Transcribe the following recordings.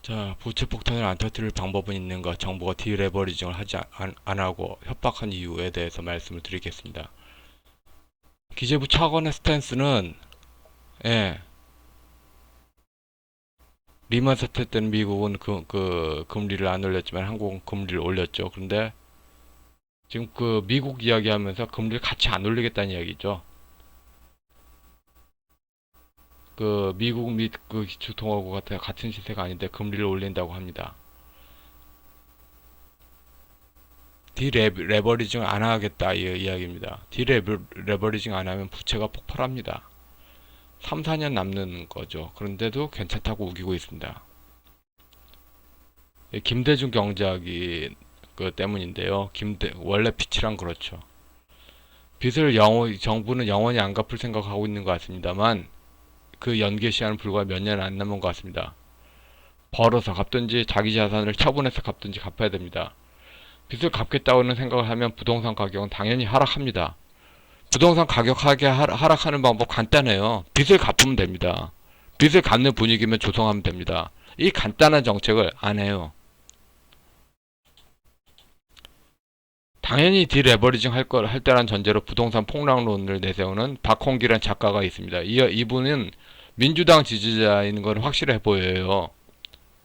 자, 부채 폭탄을 안 터뜨릴 방법은 있는가? 정부가 디레버리징을 하지 안 하고 협박한 이유에 대해서 말씀을 드리겠습니다. 기재부 차관의 스탠스는, 예, 리만 사태 때는 미국은 금리를 안 올렸지만 한국은 금리를 올렸죠. 그런데 지금 미국 이야기하면서 금리를 같이 안 올리겠다는 이야기죠. 미국 및 기축통화국 같은 시세가 아닌데 금리를 올린다고 합니다. 디레버리징 안 하겠다 이 이야기입니다. 디레버리징 안 하면 부채가 폭발합니다. 3, 4년 남는 거죠. 그런데도 괜찮다고 우기고 있습니다. 김대중 경제학이 때문인데요. 원래 빛이란 그렇죠. 빚을 정부는 영원히 안 갚을 생각하고 있는 것 같습니다만 그 연계 시한은 불과 몇 년 안 남은 것 같습니다. 벌어서 갚든지 자기 자산을 처분해서 갚든지 갚아야 됩니다. 빚을 갚겠다고는 생각을 하면 부동산 가격은 당연히 하락합니다. 부동산 가격 하락하는 방법 간단해요. 빚을 갚으면 됩니다. 빚을 갚는 분위기면 조성하면 됩니다. 이 간단한 정책을 안 해요. 당연히 디레버리징 할 때란 전제로 부동산 폭락론을 내세우는 박홍기라는 작가가 있습니다. 이분은 민주당 지지자인 건 확실해 보여요.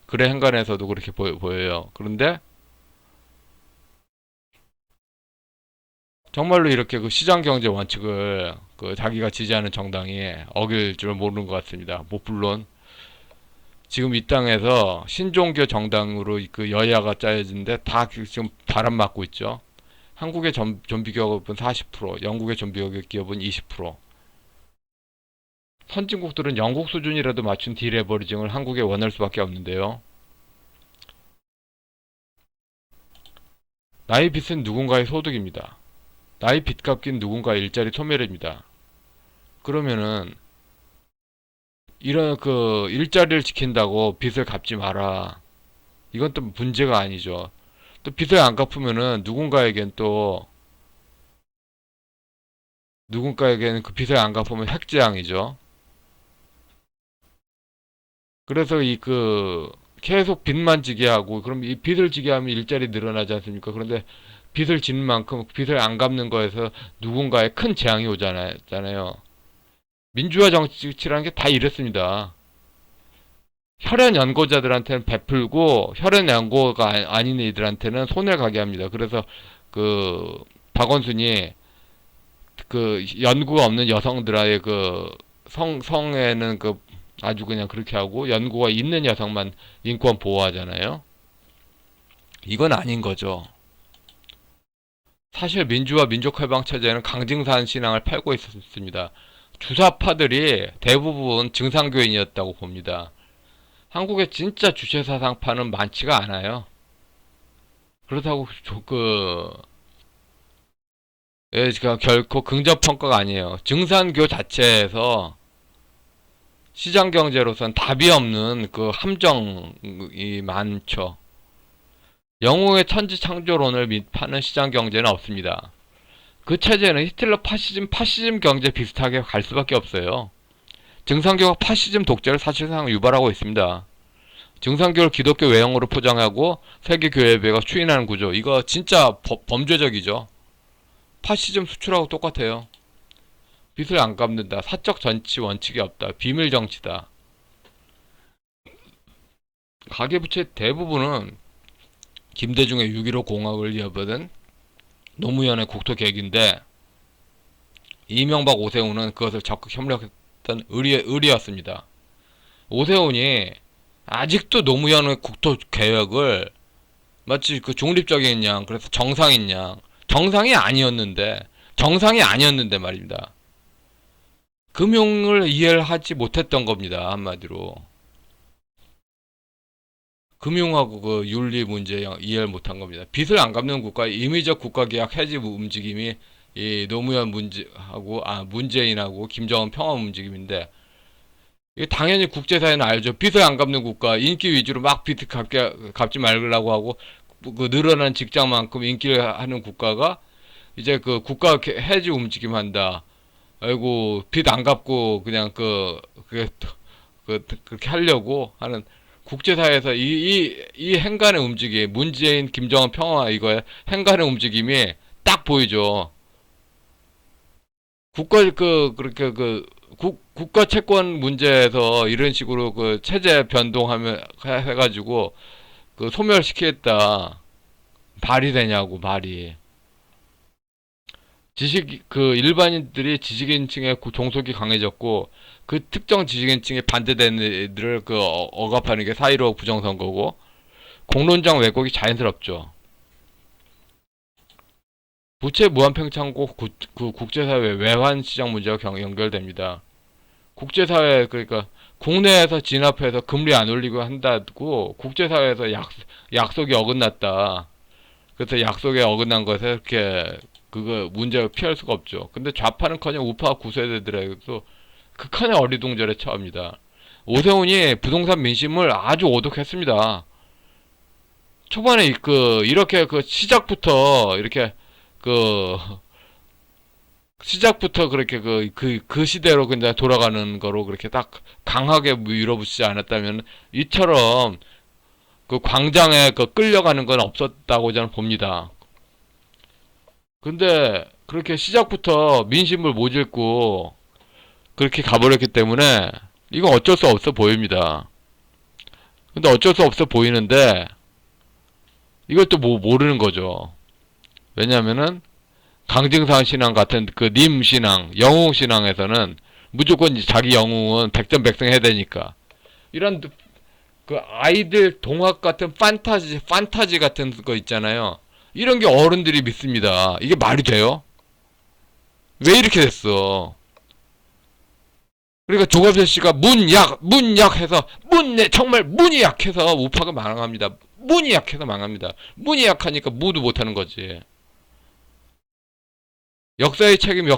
그래 행간에서도 그렇게 보여요. 그런데 정말로 이렇게 시장 경제 원칙을 자기가 지지하는 정당이 어길 줄 모르는 것 같습니다. 뭐 물론 지금 이 땅에서 신종교 정당으로 여야가 짜여진데 다 지금 바람 맞고 있죠. 한국의 좀비 기업은 40%, 영국의 좀비 기업은 20%. 선진국들은 영국 수준이라도 맞춘 디레버리징을 한국에 원할 수밖에 없는데요. 나의 빚은 누군가의 소득입니다. 나의 빚 갚긴 누군가의 일자리 소멸입니다. 그러면은 이런 일자리를 지킨다고 빚을 갚지 마라. 이건 또 문제가 아니죠. 또 빚을 안 갚으면은 누군가에게는 그 빚을 안 갚으면 핵재앙이죠. 그래서 계속 빚만 지게 하고 그럼 이 빚을 지게 하면 일자리 늘어나지 않습니까? 그런데 빚을 지는 만큼 빚을 안 갚는 거에서 누군가에 큰 재앙이 오잖아요. 민주화 정치라는 게 다 이렇습니다. 혈연 연고자들한테는 베풀고 혈연 연고가 아닌 이들한테는 손해를 가게 합니다. 그래서 박원순이 연고가 없는 여성들의 성에는 아주 그냥 그렇게 하고 연고가 있는 여성만 인권 보호하잖아요. 이건 아닌 거죠. 사실 민주화 민족해방 체제는 강증산 신앙을 팔고 있었습니다. 주사파들이 대부분 증상교인이었다고 봅니다. 한국에 진짜 주체사상파는 많지가 않아요. 그렇다고 제가 결코 긍정평가가 아니에요. 증산교 자체에서 시장 경제로선 답이 없는 함정이 많죠. 영웅의 천지 창조론을 파는 시장 경제는 없습니다. 그 체제는 히틀러 파시즘 경제 비슷하게 갈 수밖에 없어요. 증산교가 파시즘 독재를 사실상 유발하고 있습니다. 증산교를 기독교 외형으로 포장하고 세계교회가 추인하는 구조. 이거 진짜 범죄적이죠. 파시즘 수출하고 똑같아요. 빚을 안 갚는다. 사적 정치 원칙이 없다. 비밀 정치다. 가계부채 대부분은 김대중의 6.15 공학을 이어받은 노무현의 국토 계획인데 이명박 오세훈은 그것을 적극 협력했던 의리였습니다. 오세훈이 아직도 노무현의 국토 계획을 마치 중립적인 양, 그래서 정상인 양, 정상이 아니었는데 말입니다. 금융을 이해를 하지 못했던 겁니다. 한마디로. 금융하고 윤리 문제 이해를 못한 겁니다. 빚을 안 갚는 국가의 임의적 국가계약 해지 움직임이 이 노무현 문재인하고 김정은 평화 움직임인데 당연히 국제사회는 알죠. 빚을 안 갚는 국가, 인기 위주로 막 빚 갚지 말라고 하고 늘어난 직장만큼 인기를 하는 국가가 이제 국가 해지 움직임 한다. 아이고 빚 안 갚고 그냥 그렇게 하려고 하는 국제사회에서 이 행간의 움직임, 문재인, 김정은 평화 이거의 행간의 움직임이 딱 보이죠. 그렇게 국가 채권 문제에서 이런 식으로 그 체제 변동하면, 해가지고, 소멸시키겠다. 말이 되냐고, 말이. 일반인들이 지식인층의 종속이 강해졌고, 그 특정 지식인층에 반대되는 애들을 억압하는 게 4.15 부정선거고, 공론장 왜곡이 자연스럽죠. 부채 무한팽창고 국제사회 외환 시장 문제와 연결됩니다. 국제사회, 그러니까, 국내에서 진압해서 금리 안 올리고 한다고, 국제사회에서 약속이 어긋났다. 그래서 약속에 어긋난 것에 이렇게, 문제를 피할 수가 없죠. 근데 좌파는커녕 우파 구세대들에게도 극한의 어리둥절에 처합니다. 오세훈이 부동산 민심을 아주 오독했습니다. 초반에 이렇게 시작부터 이렇게 그 시작부터 그렇게 그 시대로 그냥 돌아가는 거로 그렇게 딱 강하게 밀어붙이지 않았다면 이처럼 광장에 끌려가는 건 없었다고 저는 봅니다. 근데 그렇게 시작부터 민심을 못 읽고 그렇게 가버렸기 때문에 이건 어쩔 수 없어 보입니다. 근데 어쩔 수 없어 보이는데 이것도 모르는 거죠. 왜냐면은 강증상 신앙 같은 님 신앙, 영웅 신앙에서는 무조건 자기 영웅은 백전백승 해야 되니까 이런 아이들 동화 같은 판타지 같은 거 있잖아요. 이런 게 어른들이 믿습니다. 이게 말이 돼요? 왜 이렇게 됐어? 그러니까 조갑재 씨가 문약 해서 정말 문이 약해서 우파가 망합니다. 문이 약해서 망합니다. 문이 약하니까 무도 못하는 거지. 역사의 책임,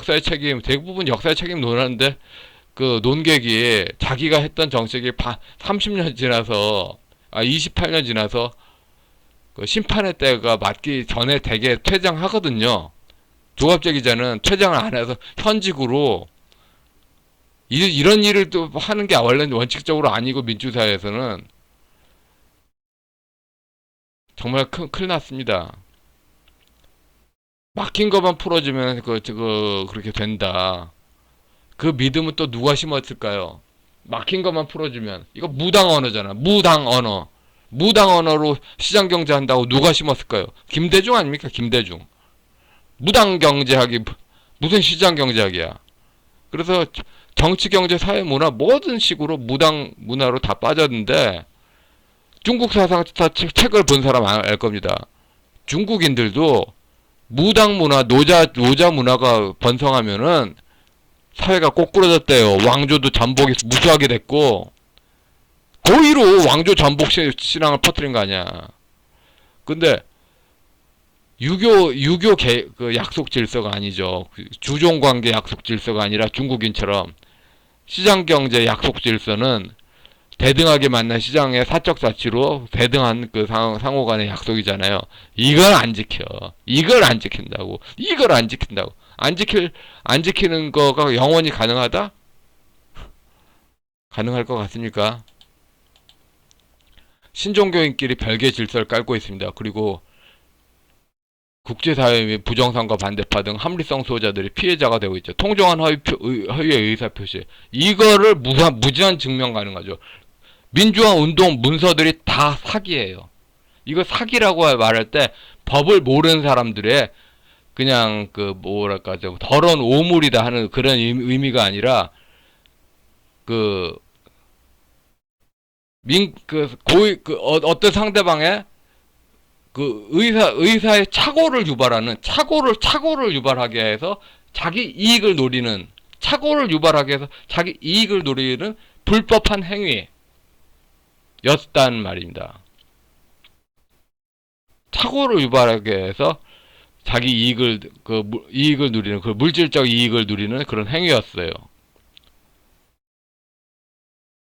대부분 역사의 책임 논하는데, 논객이 자기가 했던 정책이 30년 지나서, 28년 지나서, 심판의 때가 맞기 전에 대개 퇴장하거든요. 조갑재 기자는 퇴장을 안 해서 현직으로, 이런 일을 또 하는 게 원래는 원칙적으로 아니고 민주사회에서는 정말 큰일 났습니다. 막힌 것만 풀어주면 그렇게 된다. 그 믿음은 또 누가 심었을까요? 막힌 것만 풀어주면 이거 무당 언어잖아. 무당 언어. 무당 언어로 시장 경제 한다고 누가 심었을까요? 김대중 아닙니까? 김대중. 무당 경제학이 무슨 시장 경제학이야? 그래서 정치, 경제, 사회, 문화 모든 식으로 무당 문화로 다 빠졌는데 중국 사상사 책을 본 사람 알 겁니다. 중국인들도 무당 문화, 노자 문화가 번성하면은 사회가 꼬꾸라졌대요. 왕조도 잠복이 무수하게 됐고 고의로 왕조 잠복 신앙을 퍼뜨린 거 아니야. 근데 유교 약속 질서가 아니죠. 주종관계 약속 질서가 아니라 중국인처럼 시장경제 약속 질서는 대등하게 만난 시장의 사적 가치로 대등한 상호 간의 약속이잖아요. 이걸 안 지켜. 이걸 안 지킨다고. 안 지키는 거가 영원히 가능하다? 가능할 것 같습니까? 신종교인끼리 별개의 질서를 깔고 있습니다. 그리고 국제사회 및 부정선거 반대파 등 합리성 수호자들이 피해자가 되고 있죠. 통정한 허위의 의사표시. 이거를 무지한 증명 가능하죠. 민주화 운동 문서들이 다 사기예요. 이거 사기라고 말할 때 법을 모르는 사람들의 그냥 뭐랄까 좀 더러운 오물이다 하는 그런 의미가 아니라 어떤 상대방의 의사의 착오를 유발하게 해서 자기 이익을 노리는 불법한 행위였단 말입니다. 착오를 유발하게 해서 자기 이익을 누리는, 물질적 이익을 누리는 그런 행위였어요.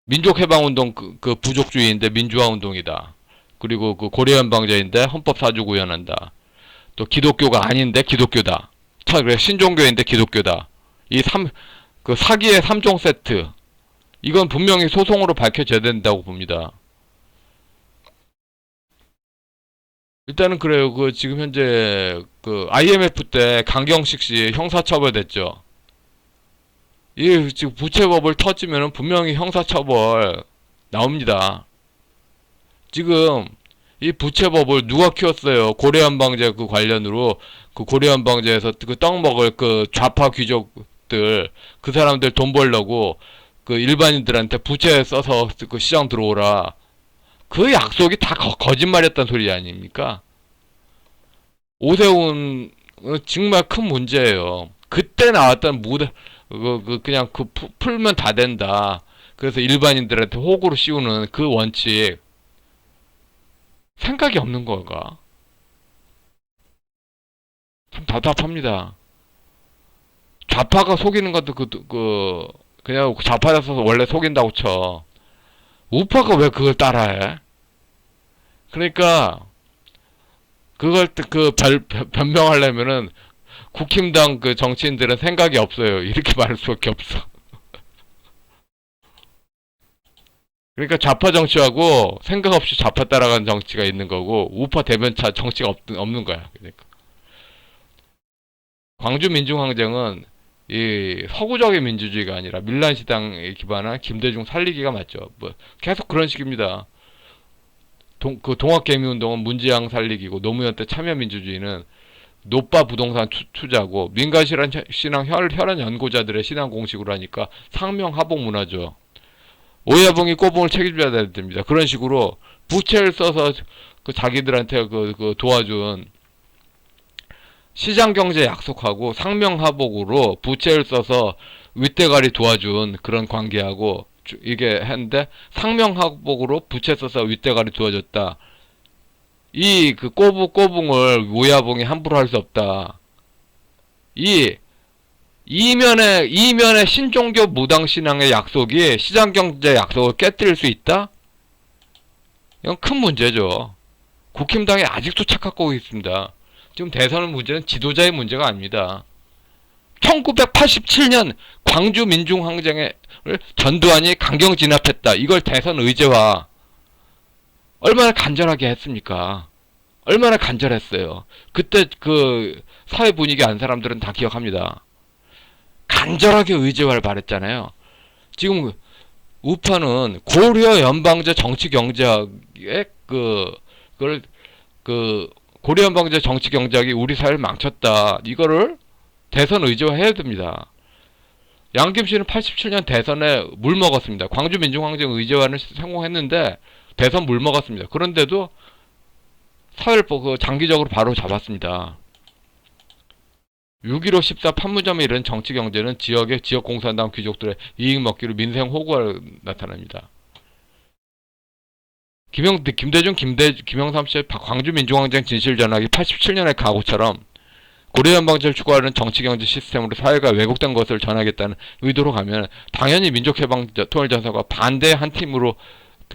민족해방운동 부족주의인데 민주화운동이다. 그리고 고려연방제인데 헌법사주 구현한다. 또 기독교가 아닌데 기독교다. 그래 신종교인데 기독교다. 사기의 3종 세트. 이건 분명히 소송으로 밝혀져야 된다고 봅니다. 일단은 그래요. 그 지금 현재 그 IMF 때 강경식 씨 형사처벌됐죠. 이 지금 부채법을 터지면은 분명히 형사처벌 나옵니다. 지금 이 부채법을 누가 키웠어요? 고래한방제 그 관련으로 그 고래한방제에서 그 떡 먹을 그 좌파 귀족들 그 사람들 돈 벌려고 그 일반인들한테 부채 써서 그 시장 들어오라. 그 약속이 다 거짓말이었단 소리 아닙니까? 오세훈 정말 큰 문제예요. 그때 나왔던 무대 그냥 풀면 다 된다. 그래서 일반인들한테 호구로 씌우는 그 원칙 생각이 없는 건가? 참 답답합니다. 좌파가 속이는 것도 그냥 좌파였어서 원래 속인다고 쳐. 우파가 왜 그걸 따라해? 그러니까 그걸 변명하려면은 국힘당 그 정치인들은 생각이 없어요. 이렇게 말할 수밖에 없어. 그러니까 좌파 정치하고 생각 없이 좌파 따라가는 정치가 있는 거고 우파 대변차 정치가 없는 거야. 그러니까 광주 민중항쟁은 이 서구적인 민주주의가 아니라 밀란시당에 기반한 김대중 살리기가 맞죠. 뭐 계속 그런 식입니다. 그 동학개미운동은 문지양 살리기고 노무현 때 참여민주주의는 노빠 부동산 투자고 민간신앙 혈안 연구자들의 신앙 공식으로 하니까 상명하복 문화죠. 오야붕이 꼬붕을 책임져야 됩니다. 그런 식으로 부채를 써서 그 자기들한테 도와준 시장경제 약속하고 상명하복으로 부채를 써서 윗대가리 도와준 그런 관계하고 이게 했는데 상명하복으로 부채 써서 윗대가리 도와줬다. 이 그 꼬붕을 오야붕이 함부로 할 수 없다. 이 이면의 신종교 무당신앙의 약속이 시장경제 약속을 깨뜨릴 수 있다? 이건 큰 문제죠. 국힘당이 아직도 착각하고 있습니다. 지금 대선 문제는 지도자의 문제가 아닙니다. 1987년 광주 민중항쟁을 전두환이 강경 진압했다. 이걸 대선 의제화 얼마나 간절하게 했습니까? 얼마나 간절했어요. 그때 그 사회 분위기 안 사람들은 다 기억합니다. 간절하게 의제화를 바랬잖아요. 지금 우파는 고려 연방제 정치 경제학의 그걸 고려 연방제 정치 경제학이 우리 사회를 망쳤다. 이거를 대선 의제화 해야 됩니다. 양김씨는 87년 대선에 물 먹었습니다. 광주 민중항쟁 의제화는 성공했는데 대선 물 먹었습니다. 그런데도 사회를 장기적으로 바로 잡았습니다. 6.15 14 판문점에 이른 정치 경제는 지역 공산당 귀족들의 이익 먹기로 민생 호구가 나타납니다. 김영삼 씨의 광주 민중항쟁 진실 전하기 87년의 각오처럼 고려연방제를 추구하는 정치경제 시스템으로 사회가 왜곡된 것을 전하겠다는 의도로 가면 당연히 민족해방통일전선과 반대의 한 팀으로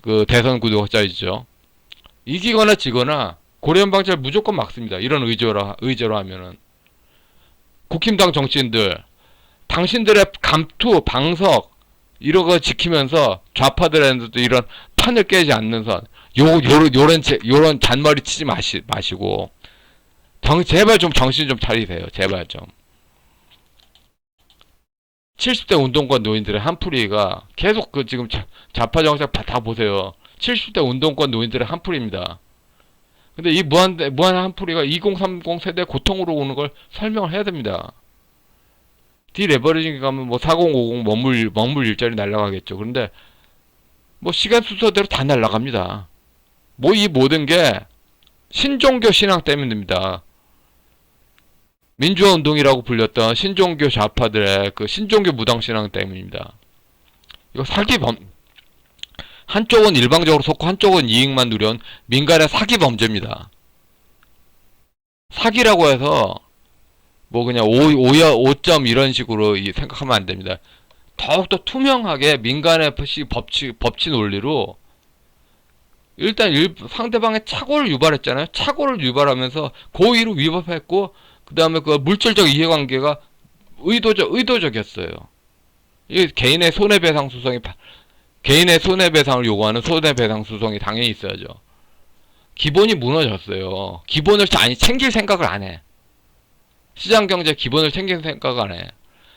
그 대선 구도가 짜여지죠. 이기거나 지거나 고려연방제를 무조건 막습니다. 이런 의제로 하면은 국힘당 정치인들 당신들의 감투 방석 이런 거 지키면서 좌파들한테도 이런 판을 깨지 않는 선 요런 잔머리 치지 마시고 제발 좀 정신 좀 차리세요. 제발 좀. 70대 운동권 노인들의 한풀이가 계속 지금 좌파 정책 다 보세요. 70대 운동권 노인들의 한풀이입니다. 근데 이 무한 한풀이가 2030 세대 고통으로 오는 걸 설명을 해야 됩니다. 디레버리징 가면 뭐 4050 먹물 일자리 날라가겠죠. 그런데 뭐 시간 순서대로 다 날라갑니다. 뭐 이 모든 게 신종교 신앙 때문입니다. 민주화 운동이라고 불렸던 신종교 좌파들의 그 신종교 무당신앙 때문입니다. 이거 한쪽은 일방적으로 섞고 한쪽은 이익만 누려온 민간의 사기 범죄입니다. 사기라고 해서 뭐 그냥 오점 이런 식으로 생각하면 안 됩니다. 더욱더 투명하게 민간의 법치 논리로 일단 상대방의 착오를 유발했잖아요. 착오를 유발하면서 고의로 위법했고 그 다음에 그 물질적 이해관계가 의도적이었어요. 이게 개인의 손해배상을 요구하는 손해배상 소송이 당연히 있어야죠. 기본이 무너졌어요. 기본을 아니 챙길 생각을 안 해. 시장경제 기본을 챙길 생각을 안 해.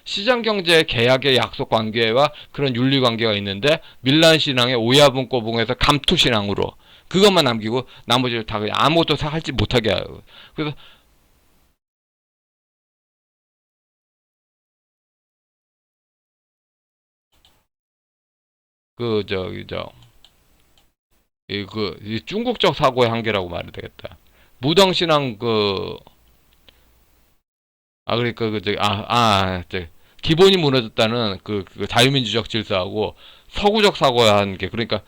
시장경제 계약의 약속 관계와 그런 윤리 관계가 있는데 밀란 신앙의 오야분꼬붕에서 감투 신앙으로 그것만 남기고 나머지를 다 그냥 아무것도 할지 못하게 하고. 그래서 그 저기 이 중국적 사고의 한계라고 말해야 되겠다. 무당신앙 그러니까 기본이 무너졌다는 그 자유민주적 질서하고 서구적 사고의 한계. 그러니까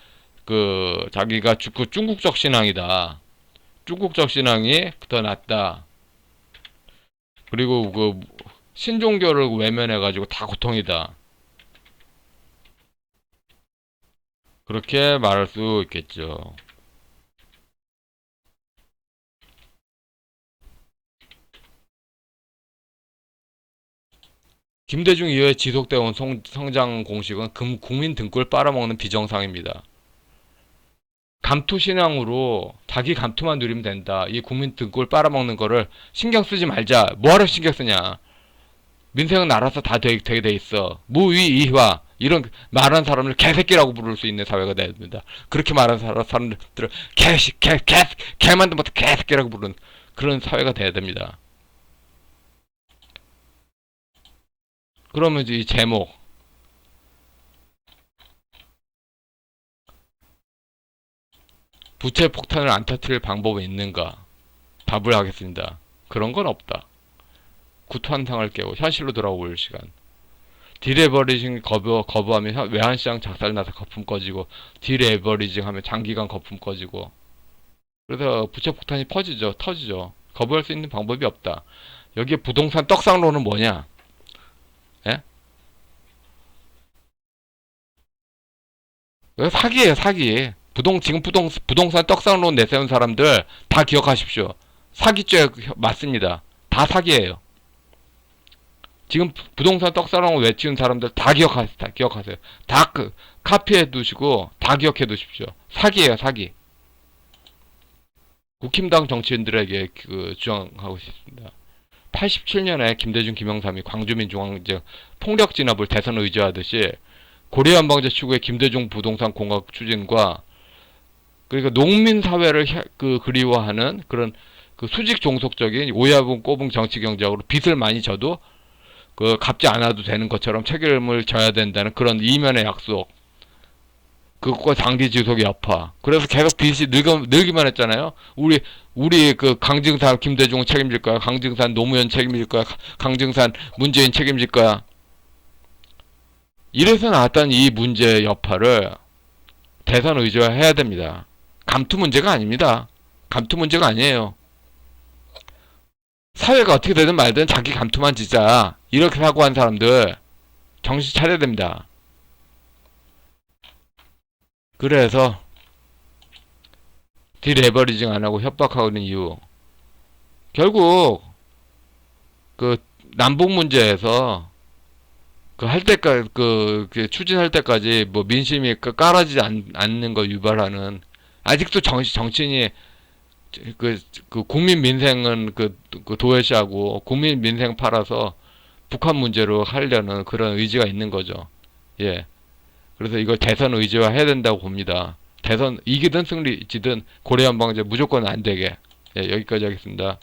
자기가 그 중국적 신앙이다. 중국적 신앙이 더 낫다. 그리고 신종교를 외면해가지고 다 고통이다. 그렇게 말할 수 있겠죠. 김대중 이후에 지속되어 온 성장 공식은 국민 등골 빨아먹는 비정상입니다. 감투 신앙으로 자기 감투만 누리면 된다. 이 국민 등골 빨아먹는 거를 신경 쓰지 말자. 뭐하러 신경 쓰냐. 민생은 알아서 다 되게 돼 있어. 무위이화 이런 말하는 사람을 개새끼라고 부를 수 있는 사회가 돼야 됩니다. 그렇게 말하는 사람들을 개만도 못해 개새끼라고 부르는 그런 사회가 돼야 됩니다. 그러면 이제 이 제목 부채 폭탄을 안 터뜨릴 방법은 있는가? 답을 하겠습니다. 그런 건 없다. 구토한상을 깨고 현실로 돌아올 시간. 디레버리징 거부하면 외환시장 작살나서 거품 꺼지고 디레버리징 하면 장기간 거품 꺼지고 그래서 부채 폭탄이 터지죠. 거부할 수 있는 방법이 없다. 여기에 부동산 떡상로는 뭐냐? 예? 사기예요, 사기. 지금 부동산 떡상론 내세운 사람들 다 기억하십시오. 사기죄 맞습니다. 다 사기예요. 지금 부동산 떡상론 외치는 사람들 다 기억하세요. 다 카피해 두시고 다 기억해 두십시오. 사기예요, 사기. 국힘당 정치인들에게 주장하고 싶습니다. 87년에 김대중, 김영삼이 광주민중앙제 폭력 진압을 대선 의지하듯이 고려 한방제 추구의 김대중 부동산 공학 추진과 그러니까 농민 사회를 그리워하는 그런 수직 종속적인 오야분 꼬붕 정치 경제학으로 빚을 많이 져도 갚지 않아도 되는 것처럼 책임을 져야 된다는 그런 이면의 약속. 그것과 장기 지속의 여파. 그래서 계속 빚이 늘기만 했잖아요. 우리 강증산 김대중은 책임질 거야. 강증산 노무현 책임질 거야. 강증산 문재인 책임질 거야. 이래서 나왔던 이 문제의 여파를 대선 의제화해야 됩니다. 감투 문제가 아닙니다. 감투 문제가 아니에요. 사회가 어떻게 되든 말든 자기 감투만 지자. 이렇게 사고한 사람들 정신 차려야 됩니다. 그래서 디레버리징 안 하고 협박하고 있는 이유. 결국 남북 문제에서 할 때까지 추진할 때까지 뭐 민심이 깔아지지 않는 거 유발하는 아직도 정치인이 국민 민생은 도외시하고 국민 민생 팔아서 북한 문제로 하려는 그런 의지가 있는 거죠. 예. 그래서 이걸 대선 의지화 해야 된다고 봅니다. 대선 이기든 승리지든 고려 한방제 무조건 안 되게. 예, 여기까지 하겠습니다.